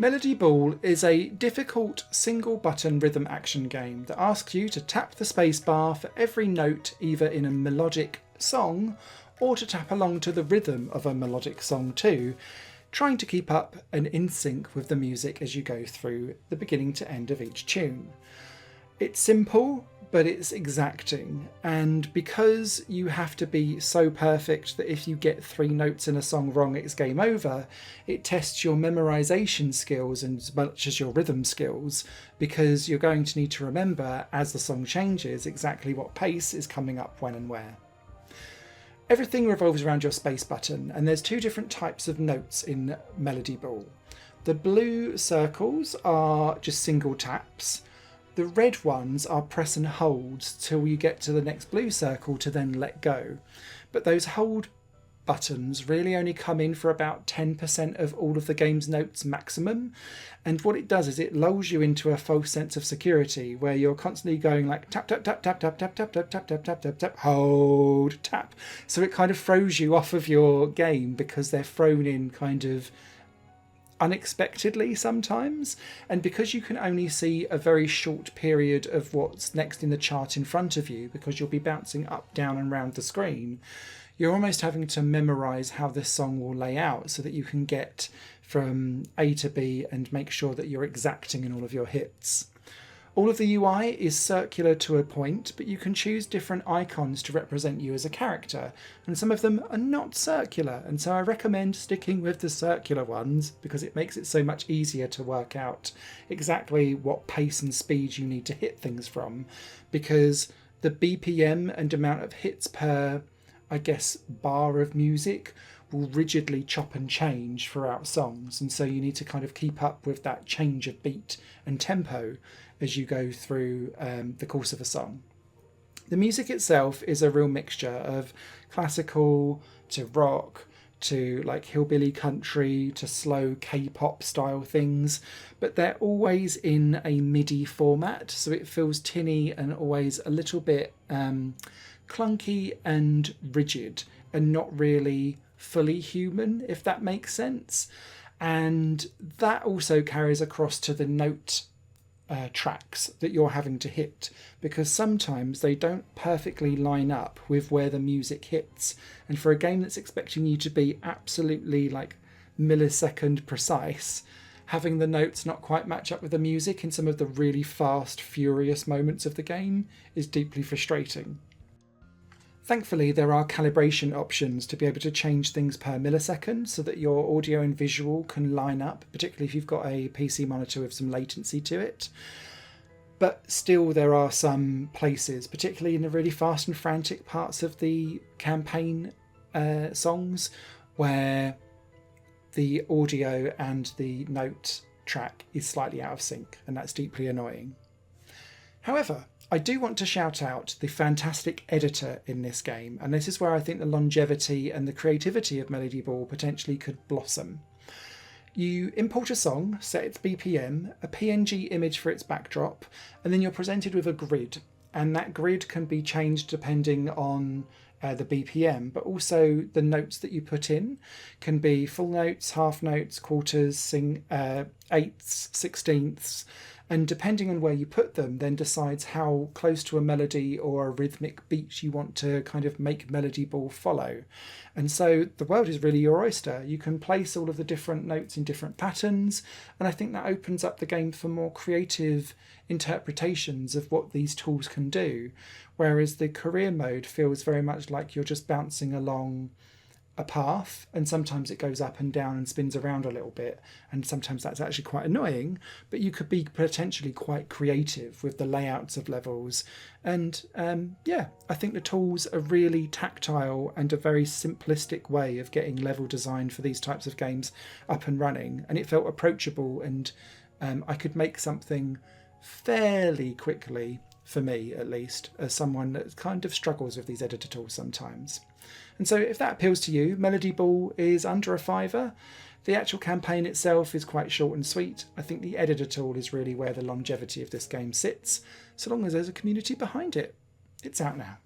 Melody Ball is a difficult single-button rhythm action game that asks you to tap the spacebar for every note either in a melodic song or to tap along to the rhythm of a melodic song too, trying to keep up and in sync with the music as you go through the beginning to end of each tune. It's simple, but it's exacting, and because you have to be so perfect that if you get 3 notes in a song wrong it's game over, it tests your memorization skills as much as your rhythm skills, because you're going to need to remember as the song changes exactly what pace is coming up when and where. Everything revolves around your space button, and there's 2 different types of notes in Melody Ball. The blue circles are just single taps. The red ones are press and holds till you get to the next blue circle to then let go. But those hold buttons really only come in for about 10% of all of the game's notes maximum. And what it does is it lulls you into a false sense of security where you're constantly going like tap, tap, tap, tap, tap, tap, tap, tap, tap, tap, tap, tap, tap, hold, tap. So it kind of throws you off of your game because they're thrown in kind of unexpectedly sometimes, and because you can only see a very short period of what's next in the chart in front of you because you'll be bouncing up, down and round the screen, you're almost having to memorize how this song will lay out so that you can get from A to B and make sure that you're exacting in all of your hits. All of the UI is circular to a point, but you can choose different icons to represent you as a character, and some of them are not circular, and so I recommend sticking with the circular ones because it makes it so much easier to work out exactly what pace and speed you need to hit things from, because the BPM and amount of hits per, I guess, bar of music will rigidly chop and change throughout songs, and so you need to kind of keep up with that change of beat and tempo as you go through the course of a song. The music itself is a real mixture of classical to rock to like hillbilly country to slow K-pop style things, but they're always in a MIDI format, so it feels tinny and always a little bit clunky and rigid and not really fully human, if that makes sense. And that also carries across to the note tracks that you're having to hit, because sometimes they don't perfectly line up with where the music hits, and for a game that's expecting you to be absolutely like millisecond precise, having the notes not quite match up with the music in some of the really fast, furious moments of the game is deeply frustrating. Thankfully, there are calibration options to be able to change things per millisecond so that your audio and visual can line up, particularly if you've got a PC monitor with some latency to it. But still, there are some places, particularly in the really fast and frantic parts of the campaign songs, where the audio and the note track is slightly out of sync, and that's deeply annoying. However, I do want to shout out the fantastic editor in this game, and this is where I think the longevity and the creativity of Melody Ball potentially could blossom. You import a song, set its BPM, a PNG image for its backdrop, and then you're presented with a grid, and that grid can be changed depending on the BPM, but also the notes that you put in can be full notes, half notes, quarters, eighths, sixteenths, and depending on where you put them then decides how close to a melody or a rhythmic beat you want to kind of make Melody Ball follow. And so the world is really your oyster. You can place all of the different notes in different patterns, and I think that opens up the game for more creative interpretations of what these tools can do, whereas the career mode feels very much like you're just bouncing along a path, and sometimes it goes up and down and spins around a little bit, and sometimes that's actually quite annoying, but you could be potentially quite creative with the layouts of levels. And I think the tools are really tactile and a very simplistic way of getting level design for these types of games up and running, and it felt approachable, and I could make something fairly quickly, for me at least, as someone that kind of struggles with these editor tools sometimes. And so if that appeals to you, Melody Ball is under a $5. The actual campaign itself is quite short and sweet. I think the editor tool is really where the longevity of this game sits, so long as there's a community behind it. It's out now.